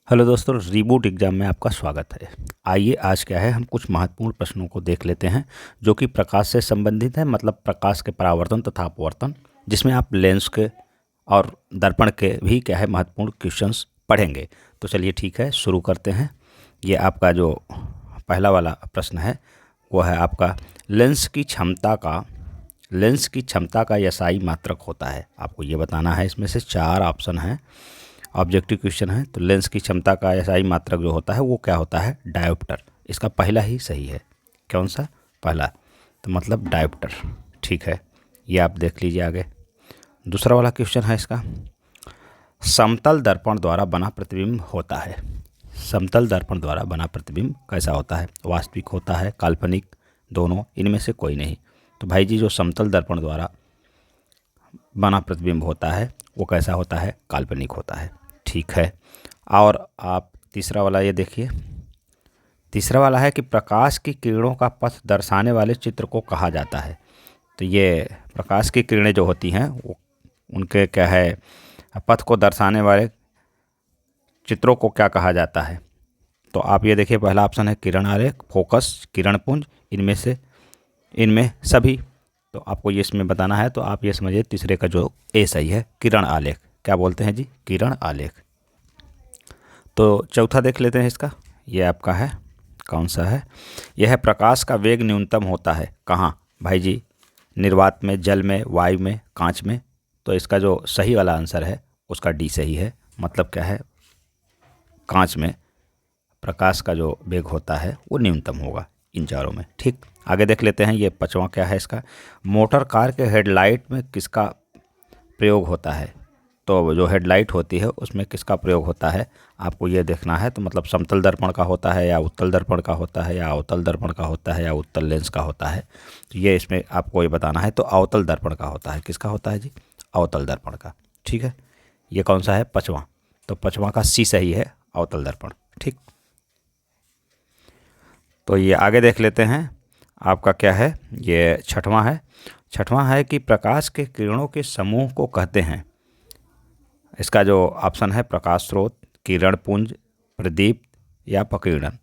Hello दोस्तों, reboot exam में आपका स्वागत है। आइए आज क्या है, हम कुछ महत्वपूर्ण प्रश्नों को देख लेते हैं जो कि प्रकाश से संबंधित है, मतलब प्रकाश के परावर्तन तथा अपवर्तन, जिसमें आप लेंस के और दर्पण के भी क्या है महत्वपूर्ण क्वेश्चंस पढ़ेंगे। तो चलिए ठीक है, शुरू करते हैं। ये आपका जो पहला वाला प्रश्न है वो है आपका लेंस की क्षमता का एसआई मात्रक होता है। आपको ये बताना है। इसमें से 4 ऑप्शन हैं, ऑब्जेक्टिव क्वेश्चन है। तो लेंस की क्षमता का एसआई मात्रक जो होता है वो क्या होता है? डायोप्टर। इसका पहला ही सही है। कौन सा? पहला, तो मतलब डायोप्टर। ठीक है, ये आप देख लीजिए आगे। दूसरा वाला क्वेश्चन है इसका, समतल दर्पण द्वारा बना प्रतिबिंब होता है। समतल दर्पण द्वारा बना प्रतिबिंब कैसा होता है? वास्तविक होता है, काल्पनिक, दोनों, इनमें से कोई नहीं। तो भाई जी, जो समतल दर्पण द्वारा बना प्रतिबिंब होता है वो कैसा होता है? काल्पनिक होता है। ठीक है, और आप तीसरा वाला ये देखिए। तीसरा वाला है कि प्रकाश की किरणों का पथ दर्शाने वाले चित्र को कहा जाता है। तो ये प्रकाश की किरणें जो होती हैं वो उनके क्या है, पथ को दर्शाने वाले चित्रों को क्या कहा जाता है? तो आप ये देखिए, पहला ऑप्शन है किरण आरेख, फोकस, किरणपुंज, इनमें सभी। तो आपको ये इसमें बताना है, तो आप ये समझिए तीसरे का जो ए सही है, किरण आलेख। क्या बोलते हैं जी? किरण आलेख। तो चौथा देख लेते हैं इसका। ये आपका है, कौन सा है? यह है प्रकाश का वेग न्यूनतम होता है कहाँ? भाई जी, निर्वात में, जल में, वायु में, कांच में। तो इसका जो सही वाला आंसर है उसका डी सही है। मतलब क्या है, कांच में प्रकाश का जो वेग होता है वो न्यूनतम होगा इन चारों में। ठीक, आगे देख लेते हैं। ये पांचवा क्या है इसका, मोटर कार के हेडलाइट में किसका प्रयोग होता है? तो जो हेडलाइट होती है उसमें किसका प्रयोग होता है आपको ये देखना है। तो मतलब समतल दर्पण का होता है, या उत्तल दर्पण का होता है, या अवतल दर्पण का होता है, या उत्तल लेंस का होता है। तो ये इसमें आपको ये बताना है। तो अवतल दर्पण का होता है। किसका होता है जी? अवतल दर्पण का। ठीक है, ये कौन सा है? पांचवा। तो पांचवा का सी सही है, अवतल दर्पण। ठीक, तो ये आगे देख लेते हैं। आपका क्या है? ये छठवां है। छठवां है कि प्रकाश के किरणों के समूह को कहते हैं। इसका जो ऑप्शन है, प्रकाश स्रोत, किरण पुंज, प्रदीप या प्रकीर्णन।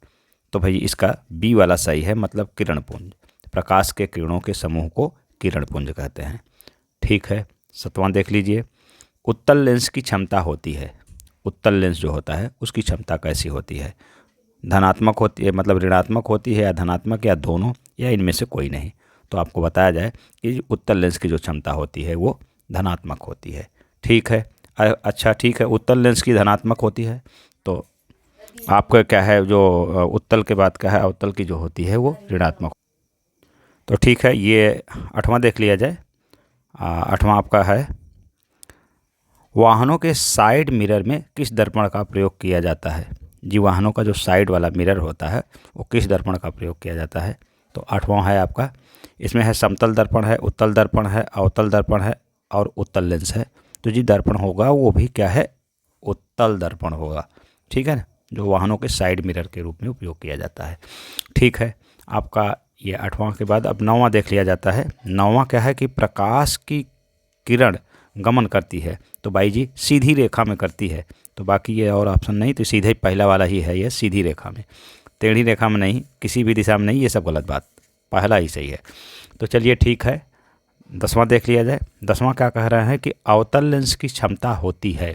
तो भाई इसका बी वाला सही है, मतलब किरण पुंज। प्रकाश के किरणों के समूह को किरण पुंज कहते हैं। ठीक है, सतवां देख लीजिए। उत्तल लेंस की क्षमता होती है। उत्तल लेंस जो होता है उसकी क्षमता कैसी होती है? धनात्मक होती है, मतलब ऋणात्मक होती है, या धनात्मक, या दोनों, या इनमें से कोई नहीं। तो आपको बताया जाए कि उत्तल लेंस की जो क्षमता होती है वो धनात्मक होती है। ठीक है, अच्छा ठीक है, उत्तल लेंस की धनात्मक होती है। तो आपका क्या है, जो उत्तल के बाद क्या है, अवतल की जो होती है वो ऋणात्मक। तो ठीक है, ये आठवां देख लिया जाए। आठवां आपका है, वाहनों के साइड मिरर में किस दर्पण का प्रयोग किया जाता है? जी, वाहनों का जो साइड वाला मिरर होता है वो किस दर्पण का प्रयोग किया जाता है? तो आठवां है आपका, इसमें है समतल दर्पण है, उत्तल दर्पण है, अवतल दर्पण है और उत्तल लेंस है। तो जी दर्पण होगा वो भी क्या है? उत्तल दर्पण होगा। ठीक है ना, जो वाहनों के साइड मिरर के रूप में उपयोग किया जाता है। ठीक है, आपका ये आठवां के बाद अब नौवां देख लिया जाता है। नौवां क्या है कि प्रकाश की किरण गमन करती है। तो भाई जी सीधी रेखा में करती है। तो बाकी ये और ऑप्शन नहीं, तो सीधे पहला वाला ही है, ये सीधी रेखा में, टेढ़ी रेखा में नहीं, किसी भी दिशा में नहीं। ये सब गलत बात, पहला ही सही है। तो चलिए ठीक है, 10वां देख लिया जाए। 10वां क्या कह रहे हैं कि अवतल लेंस की क्षमता होती है।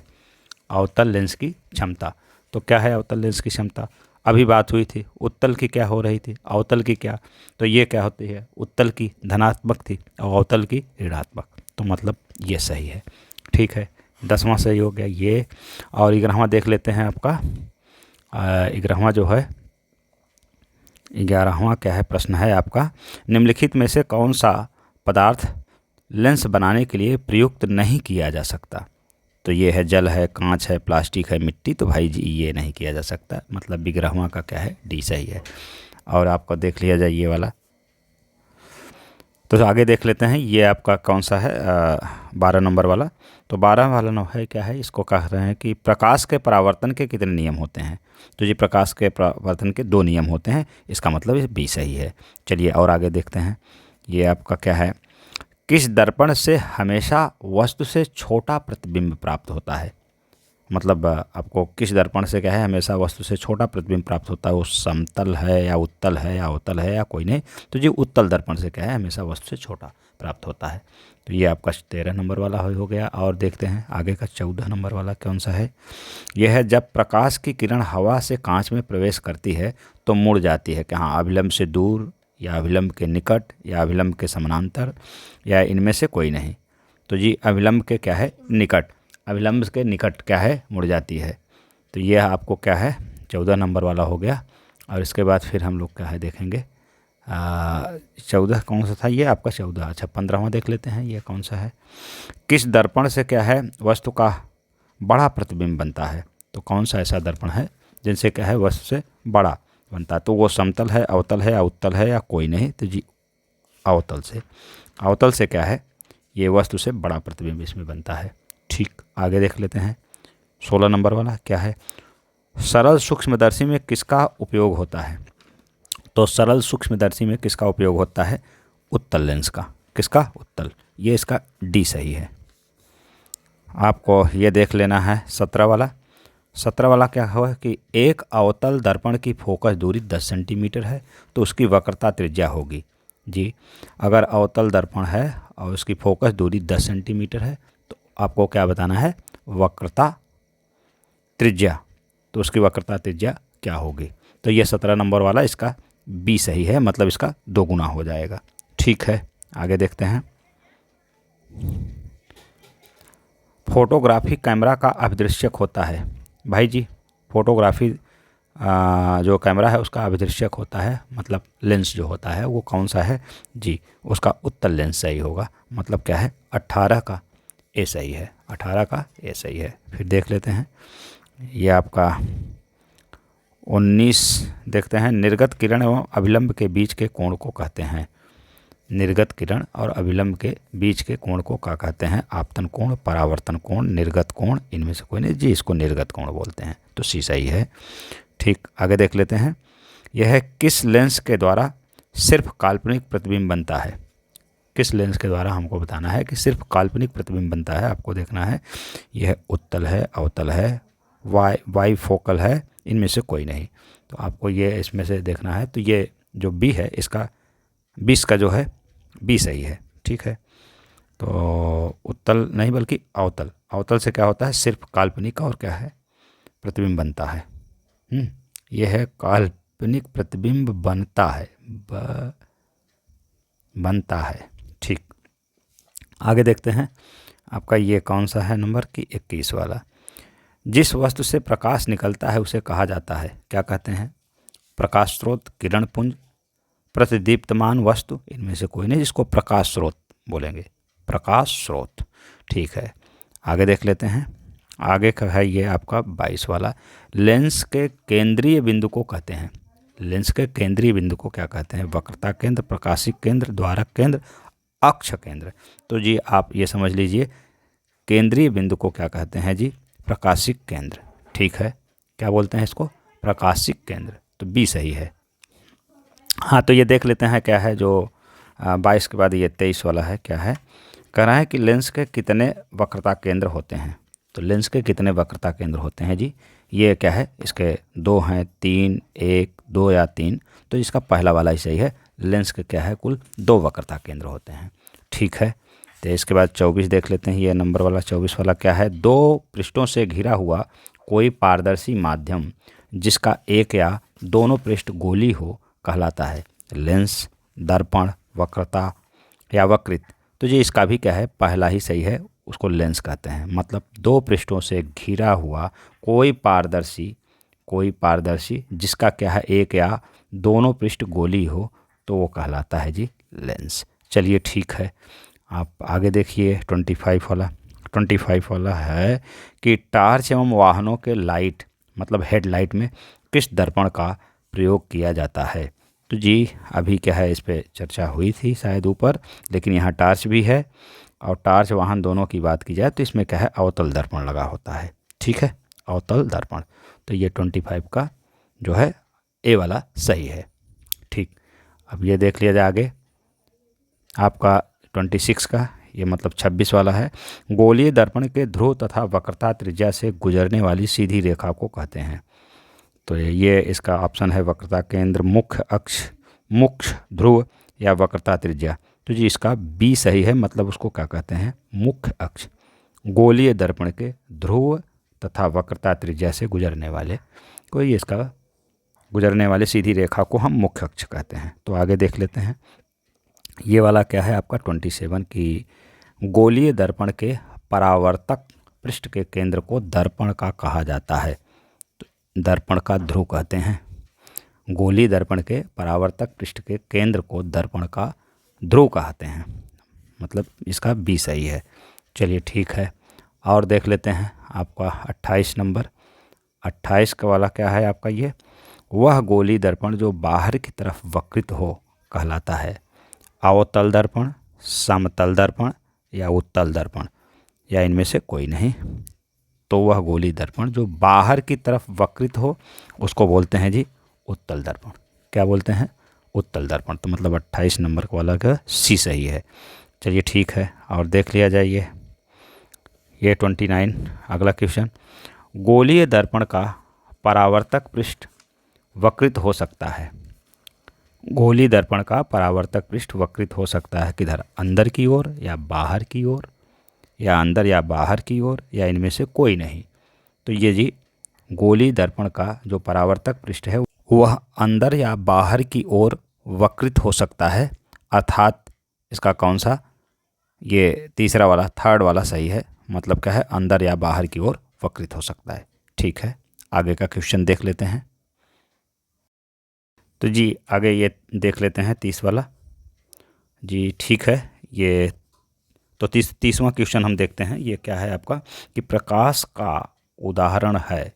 अवतल लेंस की क्षमता, तो क्या है अवतल लेंस की क्षमता? अभी बात हुई थी, उत्तल की क्या हो रही थी, अवतल की क्या? तो ये क्या होती है? उत्तल की धनात्मक थी और अवतल की ऋणात्मक। तो मतलब ये सही है। ठीक है, 10वां सही हो गया ये। और 11वां देख लेते हैं आपका। 11वां जो है, 11वां क्या है प्रश्न है आपका, निम्नलिखित में से कौन सा पदार्थ लेंस बनाने के लिए प्रयुक्त नहीं किया जा सकता? तो ये है जल है, कांच है, प्लास्टिक है, मिट्टी। तो भाई जी ये नहीं किया जा सकता, मतलब 11वां का क्या है? डी सही है। और आपका देख लिया जाए ये वाला। तो आगे देख लेते हैं, ये आपका कौन सा है? 12 नंबर वाला। तो 12 वाला नो है क्या है, इसको कह रहे हैं कि प्रकाश के परावर्तन के कितने नियम होते हैं? तो जी प्रकाश के परावर्तन के 2 नियम होते हैं। इसका मतलब ये बी सही है। चलिए और आगे देखते हैं। ये आपका क्या है, किस दर्पण से हमेशा वस्तु से छोटा प्रतिबिंब प्राप्त होता है? मतलब आपको किस दर्पण से क्या है हमेशा वस्तु से छोटा प्रतिबिंब प्राप्त होता है, वो समतल है या उत्तल है या अवतल है या कोई नहीं, तो जी उत्तल दर्पण से क्या है हमेशा वस्तु से छोटा प्राप्त होता है। तो ये आपका 13 नंबर वाला हो गया। और देखते हैं आगे का 14 नंबर वाला कौन सा है। यह है जब प्रकाश की किरण हवा से कांच में प्रवेश करती है तो मुड़ जाती है कि हाँ अभिलंब से दूर या अभिलंब के निकट या अभिलंब के समानांतर या इनमें से कोई नहीं। तो जी अभिलंब के क्या है निकट, अभिलंब के निकट क्या है मुड़ जाती है। तो यह आपको क्या है 14 नंबर वाला हो गया। और इसके बाद फिर हम लोग क्या है देखेंगे 14 कौन सा था ये आपका 14। अच्छा 15वां देख लेते हैं, ये कौन सा है। किस दर्पण से क्या है वस्तु का बड़ा प्रतिबिंब बनता है। तो कौन सा ऐसा दर्पण है जिनसे क्या है वस्तु से बड़ा बनता है। तो वो समतल है, अवतल है या उत्तल है या कोई नहीं। तो जी अवतल से, अवतल से क्या है ये वस्तु से बड़ा प्रतिबिंब इसमें बनता है। ठीक, आगे देख लेते हैं 16 नंबर वाला क्या है। सरल सूक्ष्मदर्शी में किसका उपयोग होता है। तो सरल सूक्ष्मदर्शी में किसका उपयोग होता है, उत्तल लेंस का। किसका, उत्तल। ये इसका डी सही है। आपको ये देख लेना है 17 वाला। 17 वाला क्या हुआ कि एक अवतल दर्पण की फोकस दूरी 10 सेंटीमीटर है तो उसकी वक्रता त्रिज्या होगी। जी अगर अवतल दर्पण है और उसकी फोकस दूरी 10 सेंटीमीटर है तो आपको क्या बताना है, वक्रता त्रिज्या। तो उसकी वक्रता त्रिज्या क्या होगी। तो ये 17 नंबर वाला इसका बी सही है, मतलब इसका 2 गुना हो जाएगा। ठीक है, आगे देखते हैं। फोटोग्राफी कैमरा का अभिदृश्यक होता है। भाई जी फोटोग्राफी जो कैमरा है उसका अभिदृश्यक होता है, मतलब लेंस जो होता है वो कौन सा है जी, उसका उत्तल लेंस सही होगा। मतलब क्या है 18 का ए सही है, 18 का ए सही है। फिर देख लेते हैं ये आपका 19 देखते हैं। निर्गत किरण एवं अभिलंब के बीच के कोण को कहते हैं। निर्गत किरण और अभिलंब के बीच के कोण को क्या कहते हैं, आपतन कोण, परावर्तन कोण, निर्गत कोण, इनमें से कोई नहीं जी, इसको निर्गत कोण बोलते हैं। तो सी सही है। ठीक, आगे देख लेते हैं। यह किस लेंस के द्वारा सिर्फ काल्पनिक प्रतिबिंब बनता है। किस लेंस के द्वारा हमको बताना है कि सिर्फ काल्पनिक प्रतिबिंब बनता है। आपको देखना है यह उत्तल है, अवतल है, वाई फोकल है, इनमें से कोई नहीं। तो आपको ये इसमें से देखना है। तो ये जो बी है इसका 20 का जो है बी सही है। ठीक है, तो उत्तल नहीं बल्कि अवतल। अवतल से क्या होता है सिर्फ काल्पनिक और क्या है प्रतिबिंब बनता है। यह है काल्पनिक प्रतिबिंब बनता है, बनता है। ठीक, आगे देखते हैं आपका ये कौन सा है नंबर की 21 वाला। जिस वस्तु से प्रकाश निकलता है उसे कहा जाता है, क्या कहते हैं, प्रकाश स्रोत, किरण पुंज, प्रतिदीप्तमान वस्तु, इनमें से कोई नहीं, जिसको प्रकाश स्रोत बोलेंगे, प्रकाश स्रोत। ठीक है, आगे देख लेते हैं। आगे का है ये आपका 22 वाला। लेंस के केंद्रीय बिंदु को कहते हैं। लेंस के केंद्रीय बिंदु को क्या कहते हैं, वक्रता केंद्र, प्रकाशिक केंद्र, द्वारक केंद्र, अक्ष केंद्र। तो जी आप ये समझ लीजिए केंद्रीय बिंदु को क्या कहते हैं जी, प्रकाशिक केंद्र। ठीक है, क्या बोलते हैं इसको, प्रकाशिक केंद्र। तो बी सही है। हाँ, तो ये देख लेते हैं क्या है जो 22 के बाद ये 23 वाला है। क्या है, कह रहा है कि लेंस के कितने वक्रता केंद्र होते हैं। तो लेंस के कितने वक्रता केंद्र होते हैं जी, ये क्या है इसके 2 हैं, 3, 1, 2 या 3। तो इसका पहला वाला ही सही है। लेंस के क्या है कुल 2 वक्रता केंद्र होते हैं। ठीक है, तो इसके बाद 24 देख लेते हैं। ये नंबर वाला 24 वाला क्या है, 2 पृष्ठों से घिरा हुआ कोई पारदर्शी माध्यम जिसका एक या दोनों पृष्ठ गोली हो कहलाता है लेंस, दर्पण, वक्रता या वक्रित। तो ये इसका भी क्या है पहला ही सही है, उसको लेंस कहते हैं। मतलब 2 पृष्ठों से घिरा हुआ कोई पारदर्शी जिसका क्या है एक या दोनों पृष्ठ गोली हो तो वो कहलाता है जी लेंस। चलिए ठीक है, आप आगे देखिए 25 वाला। 25 वाला है कि टार्च एवं वाहनों के लाइट मतलब हेडलाइट में किस दर्पण का प्रयोग किया जाता है। तो जी अभी क्या है इस पर चर्चा हुई थी शायद ऊपर, लेकिन यहाँ टार्च भी है और टार्च वाहन दोनों की बात की जाए तो इसमें क्या है अवतल दर्पण लगा होता है। ठीक है, अवतल दर्पण। तो ये 25 का जो है ए वाला सही है। ठीक, अब ये देख लिया जाए आगे आपका 26 का। ये मतलब 26 वाला है। गोलीय दर्पण के ध्रुव तथा वक्रता त्रिज्या से गुजरने वाली सीधी रेखा को कहते हैं। तो ये इसका ऑप्शन है वक्रता केंद्र, मुख्य अक्ष, मुख्य ध्रुव या वक्रता त्रिज्या। तो जी इसका बी सही है, मतलब उसको क्या कहते हैं, मुख्य अक्ष। गोलीय दर्पण के ध्रुव तथा वक्रता त्रिज्या से गुजरने वाले कोई इसका गुजरने वाली सीधी रेखा को हम मुख्य अक्ष कहते हैं। तो आगे देख लेते हैं। ये वाला क्या है आपका 27 की गोलीय दर्पण के परावर्तक पृष्ठ के केंद्र को दर्पण का कहा जाता है। तो दर्पण का ध्रुव कहते हैं। गोलीय दर्पण के परावर्तक पृष्ठ के केंद्र को दर्पण का ध्रुव कहते हैं, मतलब इसका बी सही है। चलिए ठीक है, और देख लेते हैं आपका 28 नंबर। 28 का वाला क्या है आपका, ये वह गोलीय दर्पण जो बाहर की तरफ वक्रित हो कहलाता है। अवतल दर्पण, समतल दर्पण या उत्तल दर्पण, या इनमें से कोई नहीं। तो वह गोलीय दर्पण जो बाहर की तरफ वक्रित हो उसको बोलते हैं जी उत्तल दर्पण। क्या बोलते हैं, उत्तल दर्पण। तो मतलब 28 नंबर वाला का सी सही है। चलिए ठीक है, और देख लिया जाइए ये 29 अगला क्वेश्चन। गोलीय दर्पण का परावर्तक पृष्ठ वक्रित हो सकता है। गोलीय दर्पण का परावर्तक पृष्ठ वक्रित हो सकता है किधर, अंदर की ओर या बाहर की ओर, या अंदर या बाहर की ओर, या इनमें से कोई नहीं। तो ये जी गोलीय दर्पण का जो परावर्तक पृष्ठ है वह अंदर या बाहर की ओर वक्रित हो सकता है, अर्थात इसका कौन सा, ये तीसरा वाला, थर्ड वाला सही है। मतलब क्या है, अंदर या बाहर की ओर वक्रित हो सकता है। ठीक है, आगे का क्वेश्चन देख लेते हैं। तो जी आगे ये देख लेते हैं 30 वाला। जी ठीक है, ये तो 30वां क्वेश्चन हम देखते हैं। ये क्या है आपका कि प्रकाश का उदाहरण है।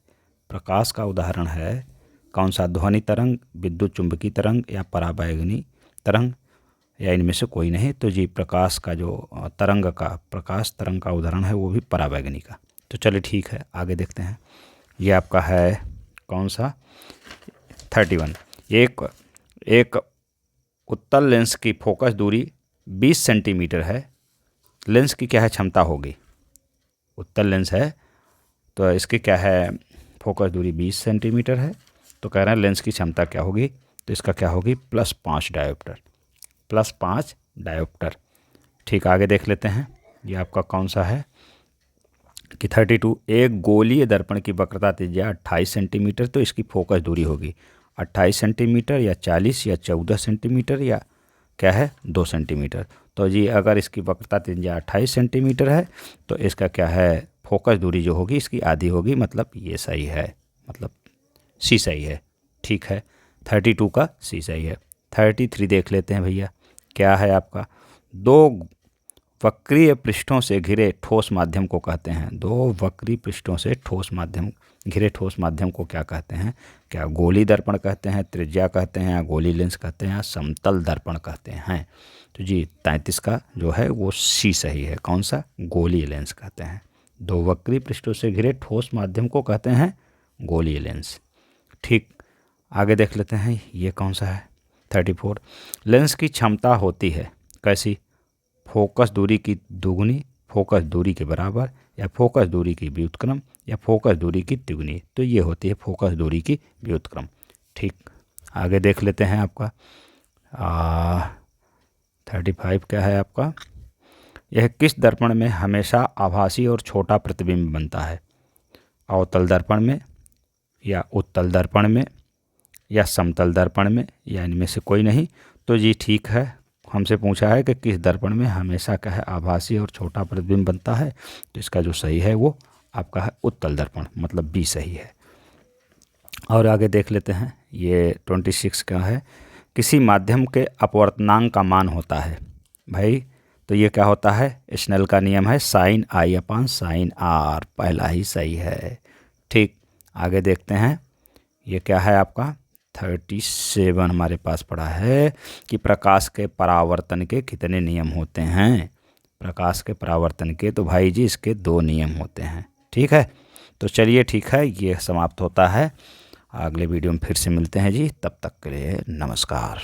प्रकाश का उदाहरण है कौन सा, ध्वनि तरंग, विद्युत चुंबकीय तरंग या पराबैंगनी तरंग, या इनमें से कोई नहीं। तो जी प्रकाश का जो प्रकाश तरंग का उदाहरण है वो भी पराबैंगनी का। तो चलिए ठीक है, आगे देखते हैं। ये आपका है कौन सा, 31। एक उत्तल लेंस की फोकस दूरी 20 सेंटीमीटर है। लेंस की क्या है क्षमता होगी, उत्तल लेंस है तो इसकी क्या है फोकस दूरी 20 सेंटीमीटर है। तो कह रहे हैं लेंस की क्षमता क्या होगी, तो इसका क्या होगी +5 डायोप्टर, +5 डायोप्टर। ठीक, आगे देख लेते हैं। ये आपका कौन सा है कि 32। एक गोलीय दर्पण की वक्रता त्रिज्या 28 सेंटीमीटर, तो इसकी फोकस दूरी होगी 28 सेंटीमीटर या 40 या 14 सेंटीमीटर या क्या है 2 सेंटीमीटर। तो जी अगर इसकी वक्रता त्रिज्या 28 सेंटीमीटर है तो इसका क्या है फोकस दूरी जो होगी इसकी आधी होगी, मतलब ये सही है, मतलब सी सही है। ठीक है, 32 का सी सही है। 33 देख लेते हैं भैया। क्या है आपका, दो वक्रीय पृष्ठों से घिरे ठोस माध्यम को कहते हैं। दो वक्री पृष्ठों से घिरे ठोस माध्यम को क्या कहते हैं, क्या गोलीय दर्पण कहते हैं, त्रिज्या कहते हैं, या गोलीय लेंस कहते हैं, या समतल दर्पण कहते हैं। तो जी 33 का जो है वो सी सही है। कौन सा, गोलीय लेंस कहते हैं। दो वक्री पृष्ठों से घिरे ठोस माध्यम को कहते हैं गोलीय लेंस। ठीक, आगे देख लेते हैं। ये कौन सा है 34। लेंस की क्षमता होती है कैसी, फोकस दूरी की दुगुनी, फोकस दूरी के बराबर, या फोकस दूरी की व्युत्क्रम, या फोकस दूरी की तिगुनी। तो ये होती है फोकस दूरी की व्युत्क्रम। ठीक, आगे देख लेते हैं आपका 35 क्या है आपका, यह किस दर्पण में हमेशा आभासी और छोटा प्रतिबिंब बनता है, अवतल दर्पण में, या उत्तल दर्पण में, या समतल दर्पण में, या इनमें से कोई नहीं। तो जी ठीक है, हमसे पूछा है कि किस दर्पण में हमेशा क्या है आभासी और छोटा प्रतिबिंब बनता है, तो इसका जो सही है वो आपका है उत्तल दर्पण, मतलब बी सही है। और आगे देख लेते हैं। ये 26 का है, किसी माध्यम के अपवर्तनांक का मान होता है भाई। तो ये क्या होता है, स्नेल का नियम है sin I/sin R, पहला ही सही है। ठीक, आगे देखते हैं। ये क्या है आपका 37 हमारे पास पड़ा है कि प्रकाश के परावर्तन के कितने नियम होते हैं। प्रकाश के परावर्तन के तो भाई जी इसके 2 नियम होते हैं। ठीक है, तो चलिए ठीक है, ये समाप्त होता है। अगले वीडियो में फिर से मिलते हैं जी, तब तक के लिए नमस्कार।